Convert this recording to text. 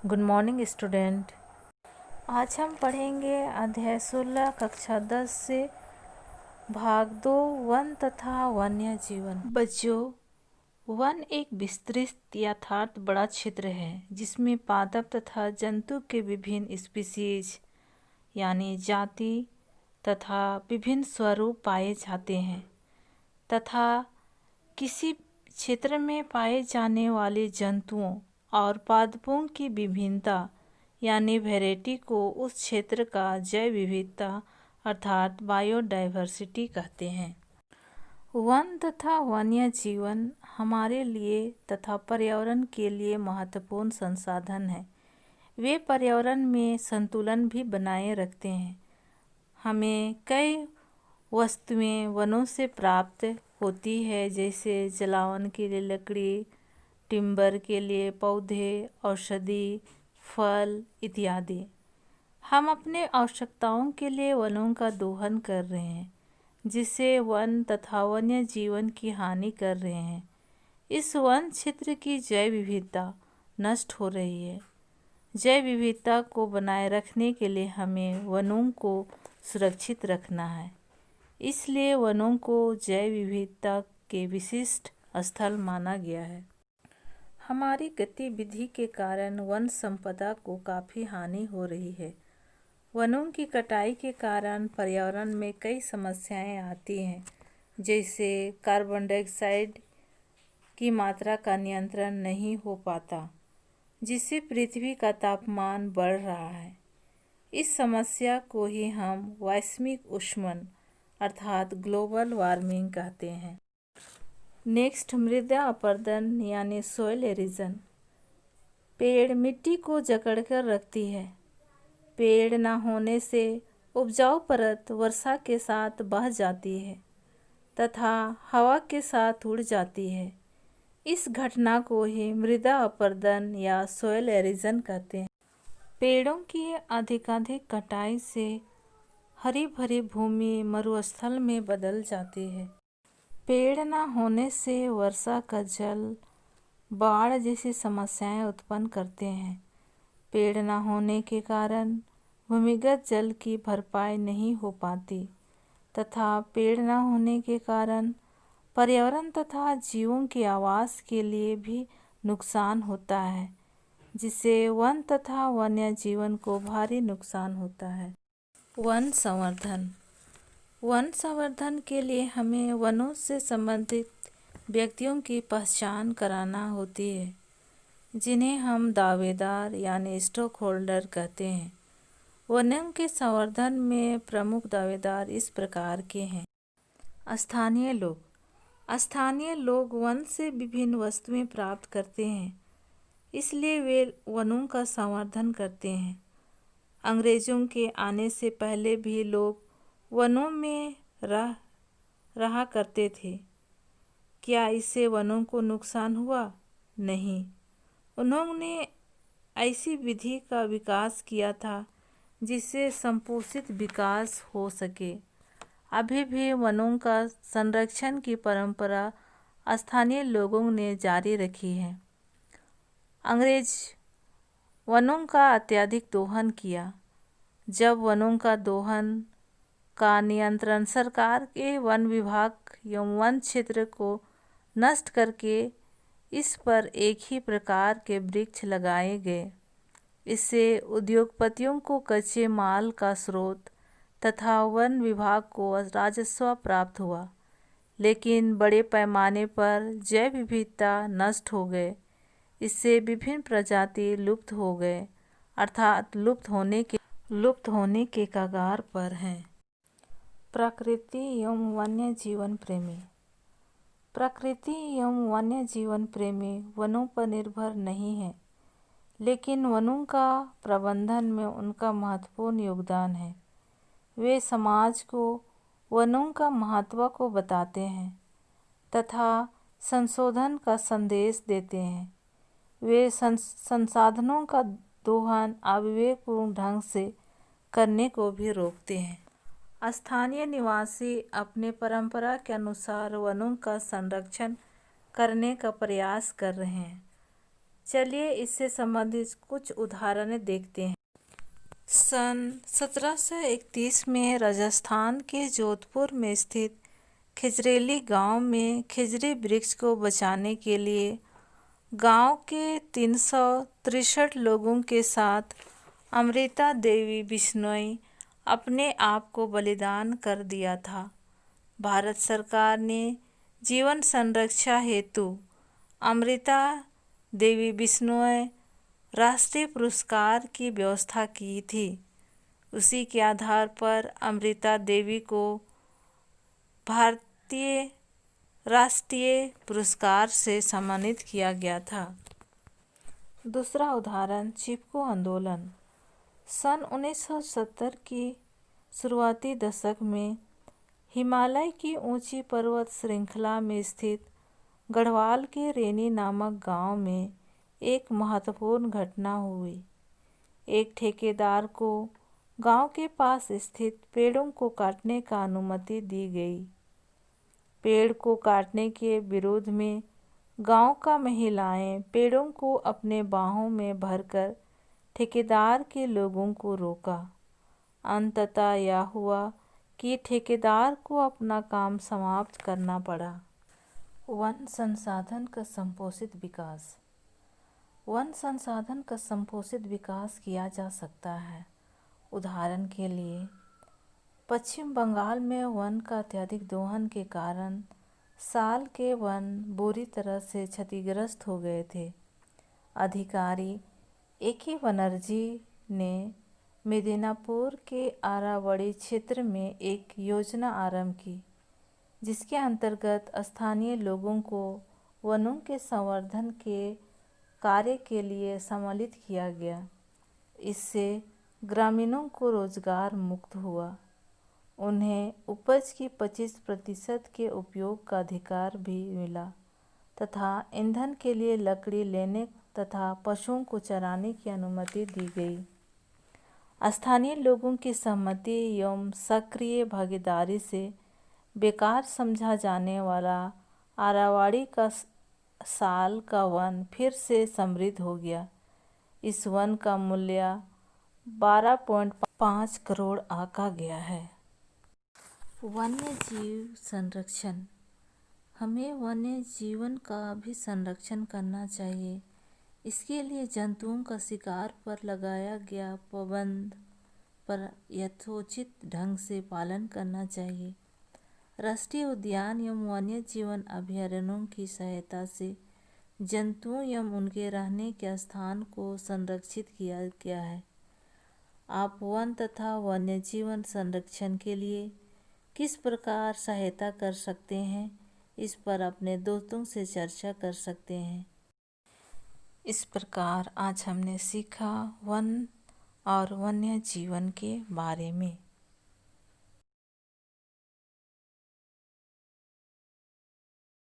Good morning student. आज हम पढ़ेंगे अध्याय 16 कक्षा 10 से भाग 2 वन तथा वन्य जीवन। बच्चों, वन एक विस्तृत यथार्थ बड़ा क्षेत्र है जिसमें पादप तथा जंतु के विभिन्न स्पीसीज यानी जाति तथा विभिन्न स्वरूप पाए जाते हैं तथा किसी क्षेत्र में पाए जाने वाले जंतुओं और पादपों की विभिन्नता यानी वैरायटी को उस क्षेत्र का जैव विविधता अर्थात बायोडाइवर्सिटी कहते हैं। वन तथा वन्य जीवन हमारे लिए तथा पर्यावरण के लिए महत्वपूर्ण संसाधन है। वे पर्यावरण में संतुलन भी बनाए रखते हैं। हमें कई वस्तुएं वनों से प्राप्त होती है, जैसे जलावन के लिए लकड़ी, टिम्बर के लिए पौधे, औषधि, फल इत्यादि। हम अपने आवश्यकताओं के लिए वनों का दोहन कर रहे हैं, जिससे वन तथा वन्य जीवन की हानि कर रहे हैं। इस वन क्षेत्र की जैव विविधता नष्ट हो रही है। जैव विविधता को बनाए रखने के लिए हमें वनों को सुरक्षित रखना है। इसलिए वनों को जैव विविधता के विशिष्ट स्थल माना गया है। हमारी गतिविधि के कारण वन संपदा को काफ़ी हानि हो रही है। वनों की कटाई के कारण पर्यावरण में कई समस्याएं आती हैं, जैसे कार्बन डाइऑक्साइड की मात्रा का नियंत्रण नहीं हो पाता, जिससे पृथ्वी का तापमान बढ़ रहा है। इस समस्या को ही हम वैश्विक ऊष्मन अर्थात ग्लोबल वार्मिंग कहते हैं। नेक्स्ट, मृदा अपरदन यानी सॉइल एरोजन। पेड़ मिट्टी को जकड़कर रखती है। पेड़ न होने से उपजाऊ परत वर्षा के साथ बह जाती है तथा हवा के साथ उड़ जाती है। इस घटना को ही मृदा अपरदन या सॉइल एरोजन कहते हैं। पेड़ों की अधिकाधिक कटाई से हरी भरी भूमि मरुस्थल में बदल जाती है। पेड़ न होने से वर्षा का जल बाढ़ जैसी समस्याएं उत्पन्न करते हैं। पेड़ न होने के कारण भूमिगत जल की भरपाई नहीं हो पाती तथा पेड़ न होने के कारण पर्यावरण तथा जीवों के आवास के लिए भी नुकसान होता है, जिससे वन तथा वन्य जीवन को भारी नुकसान होता है। वन संवर्धन। वन संवर्धन के लिए हमें वनों से संबंधित व्यक्तियों की पहचान कराना होती है, जिन्हें हम दावेदार यानी स्टॉक होल्डर कहते हैं। वनों के संवर्धन में प्रमुख दावेदार इस प्रकार के हैं। स्थानीय लोग। स्थानीय लोग वन से विभिन्न वस्तुएं प्राप्त करते हैं, इसलिए वे वनों का संवर्धन करते हैं। अंग्रेजों के आने से पहले भी लोग वनों में रहा करते थे। क्या इससे वनों को नुकसान हुआ? नहीं। उन्होंने ऐसी विधि का विकास किया था जिससे संपोषित विकास हो सके। अभी भी वनों का संरक्षण की परंपरा स्थानीय लोगों ने जारी रखी है। अंग्रेज वनों का अत्यधिक दोहन किया। जब वनों का दोहन का नियंत्रण सरकार के वन विभाग एवं वन क्षेत्र को नष्ट करके इस पर एक ही प्रकार के वृक्ष लगाए गए। इससे उद्योगपतियों को कच्चे माल का स्रोत तथा वन विभाग को राजस्व प्राप्त हुआ, लेकिन बड़े पैमाने पर जैव विविधता नष्ट हो गए। इससे विभिन्न प्रजाति लुप्त हो गए अर्थात लुप्त होने के कगार पर हैं। प्रकृति एवं वन्य जीवन प्रेमी। प्रकृति एवं वन्य जीवन प्रेमी वनों पर निर्भर नहीं है, लेकिन वनों का प्रबंधन में उनका महत्वपूर्ण योगदान है। वे समाज को वनों का महत्व को बताते हैं तथा संशोधन का संदेश देते हैं। वे संसाधनों का दोहन अविवेकपूर्ण ढंग से करने को भी रोकते हैं। स्थानीय निवासी अपने परंपरा के अनुसार वनों का संरक्षण करने का प्रयास कर रहे हैं। चलिए इससे संबंधित कुछ उदाहरणें देखते हैं। सन 1731 में राजस्थान के जोधपुर में स्थित खिजरेली गांव में खिजरी वृक्ष को बचाने के लिए गांव के 363 लोगों के साथ अमृता देवी बिश्नोई अपने आप को बलिदान कर दिया था। भारत सरकार ने जीवन संरक्षा हेतु अमृता देवी बिश्नोई राष्ट्रीय पुरस्कार की व्यवस्था की थी। उसी के आधार पर अमृता देवी को भारतीय राष्ट्रीय पुरस्कार से सम्मानित किया गया था। दूसरा उदाहरण चिपको आंदोलन। सन 1970 की शुरुआती दशक में हिमालय की ऊंची पर्वत श्रृंखला में स्थित गढ़वाल के रेनी नामक गांव में एक महत्वपूर्ण घटना हुई। एक ठेकेदार को गांव के पास स्थित पेड़ों को काटने का अनुमति दी गई। पेड़ को काटने के विरोध में गांव का महिलाएं पेड़ों को अपने बाहों में भरकर ठेकेदार के लोगों को रोका। अंततः यह हुआ कि ठेकेदार को अपना काम समाप्त करना पड़ा। वन संसाधन का संपोषित विकास। वन संसाधन का संपोषित विकास किया जा सकता है। उदाहरण के लिए पश्चिम बंगाल में वन का अत्यधिक दोहन के कारण साल के वन बुरी तरह से क्षतिग्रस्त हो गए थे। अधिकारी ए.के. बनर्जी ने मिदनापुर के आरावड़ी क्षेत्र में एक योजना आरंभ की, जिसके अंतर्गत स्थानीय लोगों को वनों के संवर्धन के कार्य के लिए सम्मिलित किया गया। इससे ग्रामीणों को रोजगार मुक्त हुआ। उन्हें उपज की 25% के उपयोग का अधिकार भी मिला तथा ईंधन के लिए लकड़ी लेने तथा पशुओं को चराने की अनुमति दी गई। स्थानीय लोगों की सहमति एवं सक्रिय भागीदारी से बेकार समझा जाने वाला आरावड़ी का साल का वन फिर से समृद्ध हो गया। इस वन का मूल्य 12.5 करोड़ आंका गया है। वन्य जीव संरक्षण। हमें वन्य जीवन का भी संरक्षण करना चाहिए। इसके लिए जंतुओं का शिकार पर लगाया गया पाबंद पर यथोचित ढंग से पालन करना चाहिए। राष्ट्रीय उद्यान एवं वन्य जीवन अभयारण्यों की सहायता से जंतुओं एवं उनके रहने के स्थान को संरक्षित किया गया है। आप वन तथा वन्य जीवन संरक्षण के लिए किस प्रकार सहायता कर सकते हैं, इस पर अपने दोस्तों से चर्चा कर सकते हैं। इस प्रकार आज हमने सीखा वन और वन्य जीवन के बारे में।